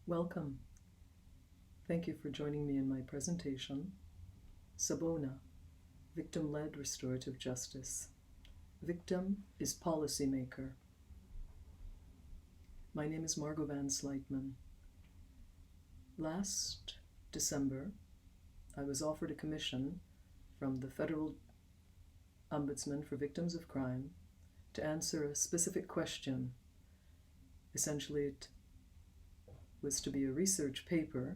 Welcome. Thank you for joining me in my presentation, Sawbonna, Victim-Led Restorative Justice. Victim is Policy Maker. My name is Margot Van Slyteman. Last December, I was offered a commission from the Federal Ombudsman for Victims of Crime to answer a specific question. Essentially, it was to be a research paper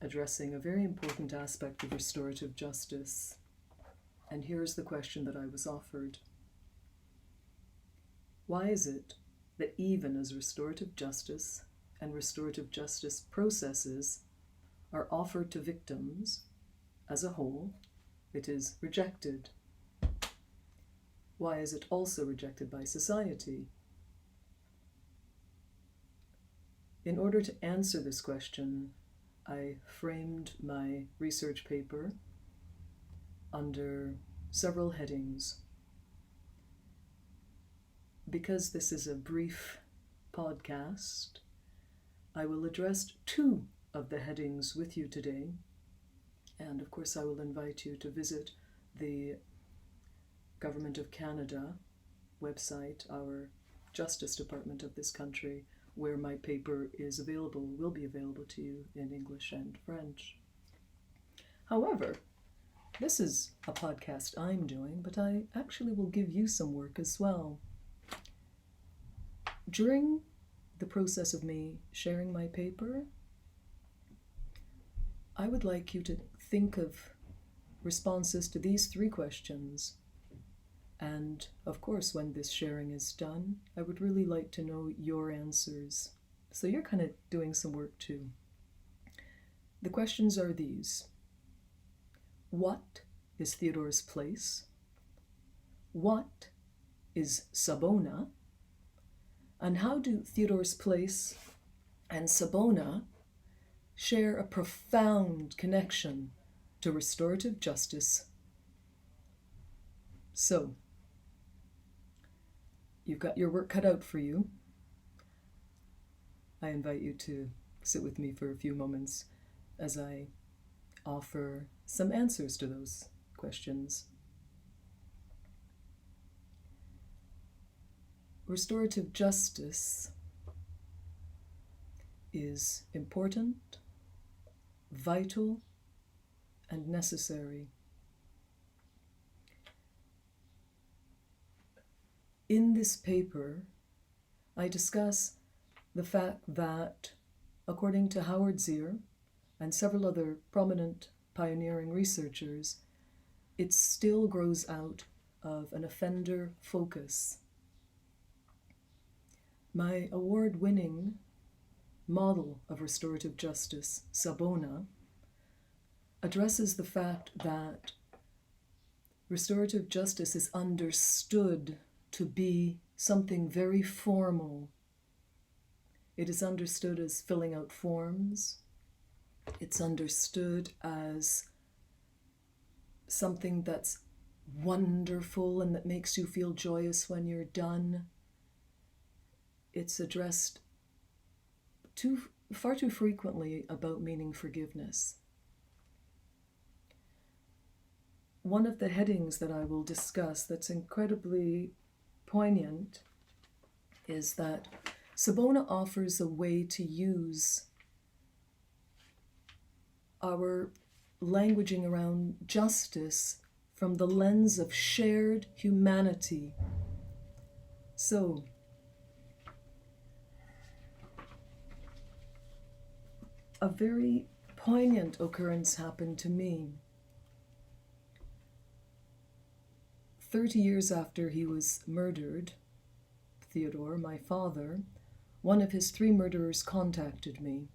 addressing a very important aspect of restorative justice. And here's the question that I was offered. Why is it that even as restorative justice and restorative justice processes are offered to victims as a whole, it is rejected? Why is it also rejected by society? In order to answer this question, I framed my research paper under several headings. Because this is a brief podcast, I will address two of the headings with you today. And of course, I will invite you to visit the Government of Canada website, our Justice Department of this country, where my paper is available, will be available to you in English and French. However, this is a podcast I'm doing, but I actually will give you some work as well. During the process of me sharing my paper, I would like you to think of responses to these three questions. And of course, when this sharing is done, I would really like to know your answers. So you're kind of doing some work too. The questions are these. What is Theodore's place? What is Sawbonna? And how do Theodore's place and Sawbonna share a profound connection to restorative justice? So, you've got your work cut out for you. I invite you to sit with me for a few moments as I offer some answers to those questions. Restorative justice is important, vital, and necessary. In this paper, I discuss the fact that, according to Howard Zier and several other prominent pioneering researchers, it still grows out of an offender focus. My award-winning model of restorative justice, Sawbonna, addresses the fact that restorative justice is understood to be something very formal. It is understood as filling out forms. It's understood as something that's wonderful and that makes you feel joyous when you're done. It's addressed far too frequently about meaning forgiveness. One of the headings that I will discuss that's incredibly poignant is that Sawbonna offers a way to use our languaging around justice from the lens of shared humanity. So, a very poignant occurrence happened to me. 30 years after he was murdered, Theodore, my father, one of his 3 murderers contacted me.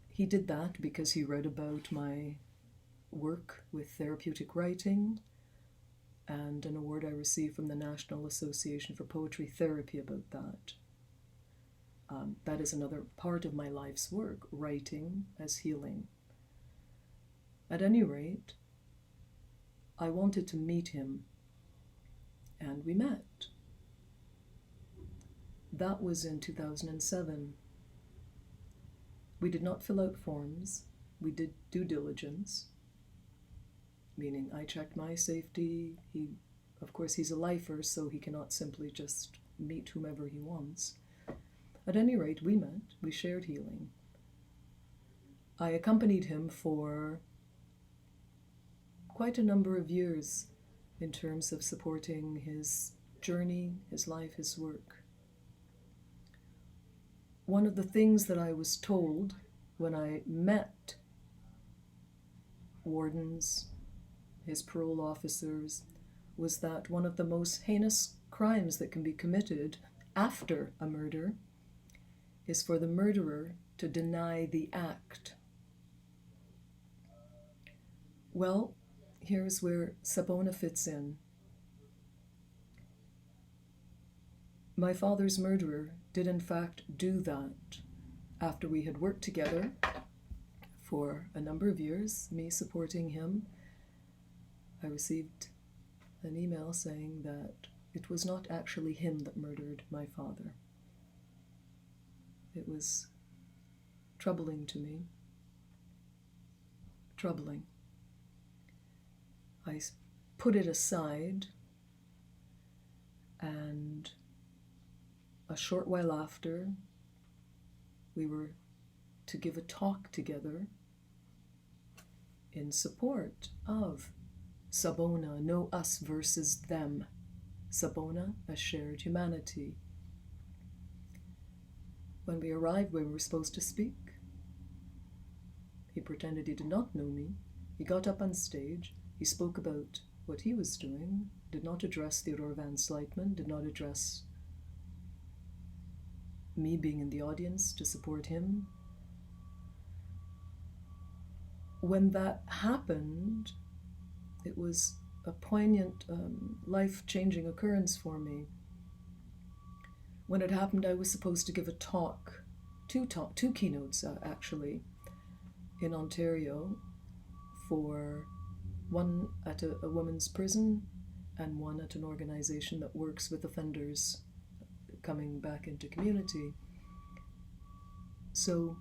He did that because he read about my work with therapeutic writing and an award I received from the National Association for Poetry Therapy about that. That is another part of my life's work, writing as healing. At any rate, I wanted to meet him, and we met. that was in 2007. We did not fill out forms. We did due diligence, meaning I checked my safety. Of course, he's a lifer, so he cannot simply just meet whomever he wants. At any rate, we met, we shared healing. I accompanied him for quite a number of years in terms of supporting his journey, his life, his work. One of the things that I was told when I met wardens, his parole officers, was that one of the most heinous crimes that can be committed after a murder is for the murderer to deny the act. Well, here's where Sawbonna fits in. My father's murderer did in fact do that after we had worked together for a number of years, me supporting him. I received an email saying that it was not actually him that murdered my father. It was troubling to me. Troubling. I put it aside, and a short while after, we were to give a talk together in support of Sawbonna, no us versus them. Sawbonna, a shared humanity. When we arrived where we were supposed to speak, he pretended he did not know me. He got up on stage. He spoke about what he was doing, did not address Theodore Van Slytman, did not address me being in the audience to support him. When that happened, it was a poignant, life-changing occurrence for me. When it happened, I was supposed to give a talk, two keynotes actually, in Ontario, for one at a women's prison and one at an organization that works with offenders coming back into community. So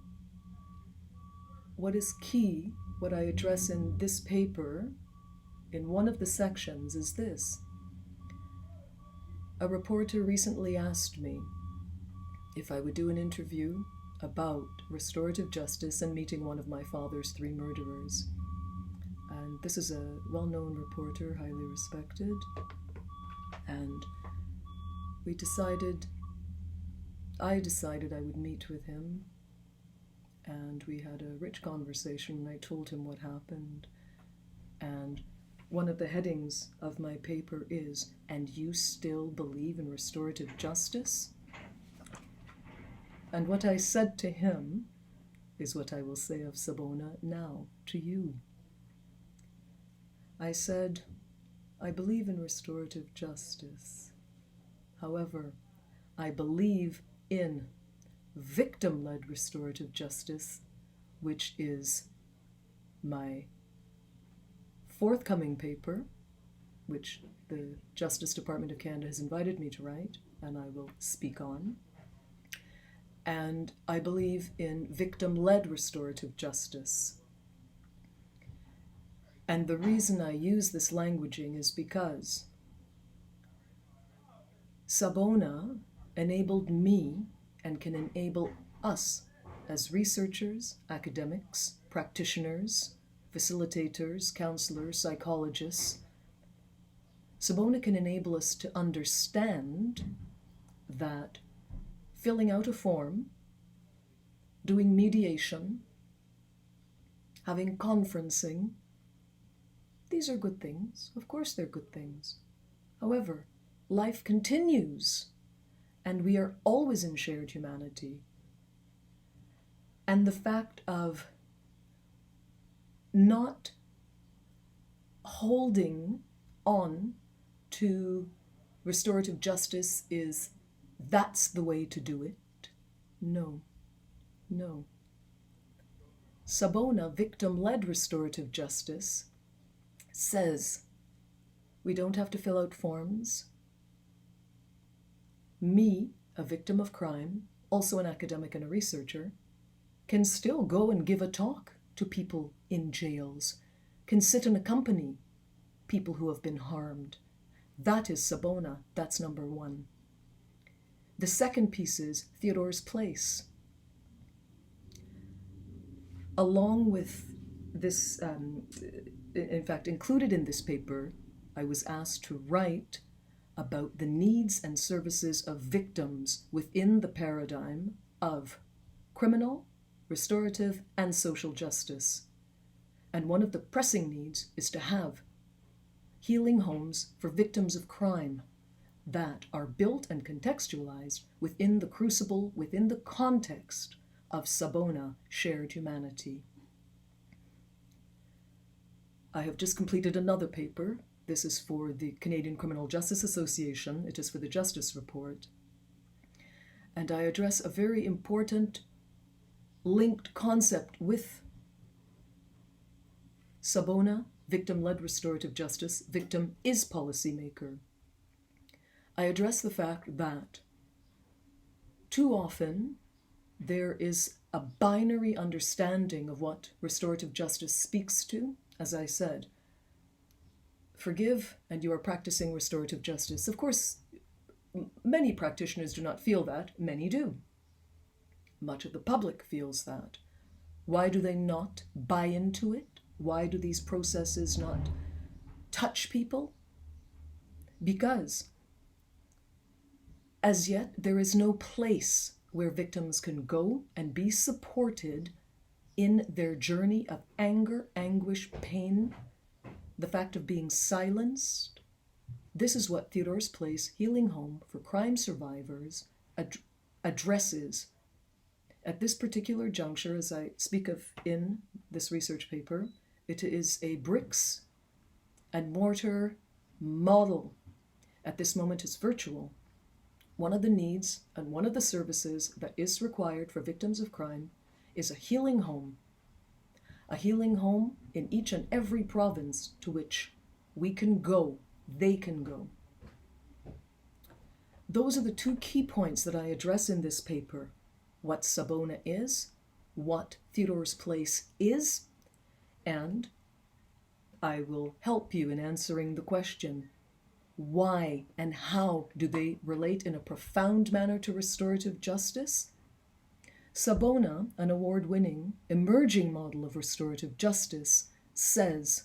what is key, what I address in this paper, in one of the sections, is this. A reporter recently asked me if I would do an interview about restorative justice and meeting one of my father's 3 murderers. And this is a well-known reporter, highly respected. And I decided I would meet with him. And we had a rich conversation, and I told him what happened. And one of the headings of my paper is, "And you still believe in restorative justice?" And what I said to him is what I will say of Sawbonna now to you. I said, I believe in restorative justice. However, I believe in victim-led restorative justice, which is my forthcoming paper, which the Justice Department of Canada has invited me to write, and I will speak on. And I believe in victim-led restorative justice. And the reason I use this languaging is because Sawbonna enabled me and can enable us as researchers, academics, practitioners, facilitators, counselors, psychologists. Sawbonna can enable us to understand that filling out a form, doing mediation, having conferencing, these are good things. Of course they're good things. However, life continues, and we are always in shared humanity. And the fact of not holding on to restorative justice is, that's the way to do it. No, no. Sawbonna, victim-led restorative justice, says we don't have to fill out forms. Me, a victim of crime, also an academic and a researcher, can still go and give a talk to people in jails, can sit and accompany people who have been harmed. That is Sawbonna. That's number one. The second piece is Theodore's place. Along with this, in fact, included in this paper, I was asked to write about the needs and services of victims within the paradigm of criminal, restorative, and social justice. And one of the pressing needs is to have healing homes for victims of crime that are built and contextualized within the crucible, within the context of Sawbonna, shared humanity. I have just completed another paper. This is for the Canadian Criminal Justice Association. It is for the Justice Report. And I address a very important linked concept with Sawbonna, victim-led restorative justice, victim is policymaker. I address the fact that too often there is a binary understanding of what restorative justice speaks to. As I said, forgive and you are practicing restorative justice. Of course, many practitioners do not feel that. Many do. Much of the public feels that. Why do they not buy into it? Why do these processes not touch people? Because as yet there is no place where victims can go and be supported in their journey of anger, anguish, pain, the fact of being silenced. This is what Theodore's Place Healing Home for Crime Survivors addresses. At this particular juncture, as I speak of in this research paper, it is a bricks and mortar model. At this moment, it's virtual. One of the needs and one of the services that is required for victims of crime is a healing home in each and every province to which we can go, they can go. Those are the two key points that I address in this paper: what Sawbonna is, what Theodore's Place is, and I will help you in answering the question, why and how do they relate in a profound manner to restorative justice? Sawbonna, an award-winning, emerging model of restorative justice, says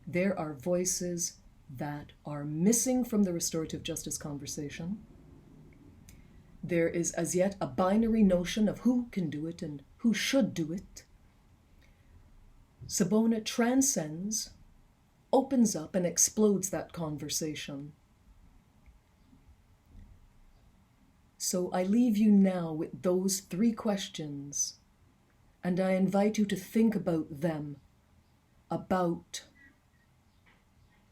there are voices that are missing from the restorative justice conversation. There is as yet a binary notion of who can do it and who should do it. Sawbonna transcends, opens up, and explodes that conversation. So I leave you now with those three questions, and I invite you to think about them, about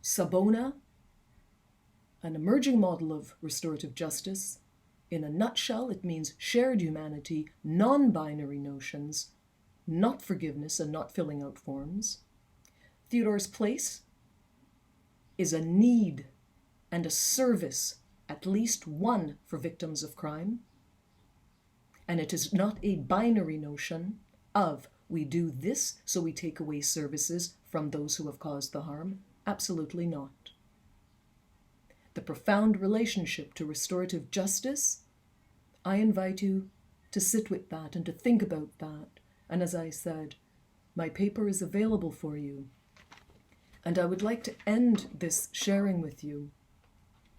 Sawbonna, an emerging model of restorative justice. In a nutshell, it means shared humanity, non-binary notions, not forgiveness and not filling out forms. Theodore's Place is a need and a service, at least one, for victims of crime. And it is not a binary notion of we do this so we take away services from those who have caused the harm. Absolutely not. The profound relationship to restorative justice, I invite you to sit with that and to think about that. And as I said, my paper is available for you. And I would like to end this sharing with you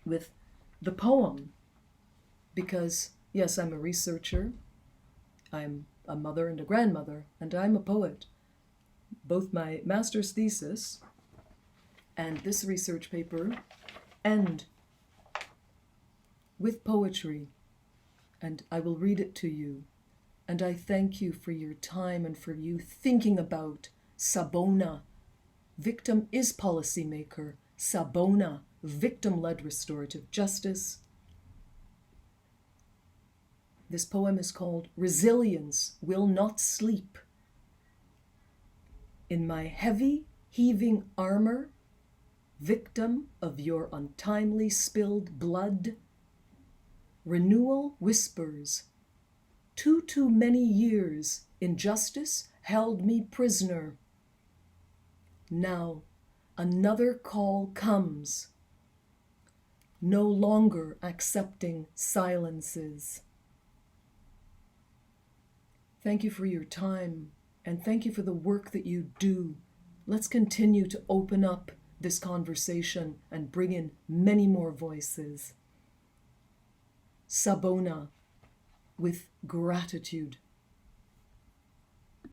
with the poem, because yes, I'm a researcher, I'm a mother and a grandmother, and I'm a poet. Both my master's thesis and this research paper end with poetry, and I will read it to you. And I thank you for your time and for you thinking about Sawbonna, victim is policymaker, Sawbonna, victim-led restorative justice. This poem is called Resilience Will Not Sleep. In my heavy, heaving armor, victim of your untimely spilled blood, Renewal whispers. Too many years injustice held me prisoner. Now another call comes. No longer accepting silences. Thank you for your time, and thank you for the work that you do. Let's continue to open up this conversation and bring in many more voices. Sawbonna, with gratitude.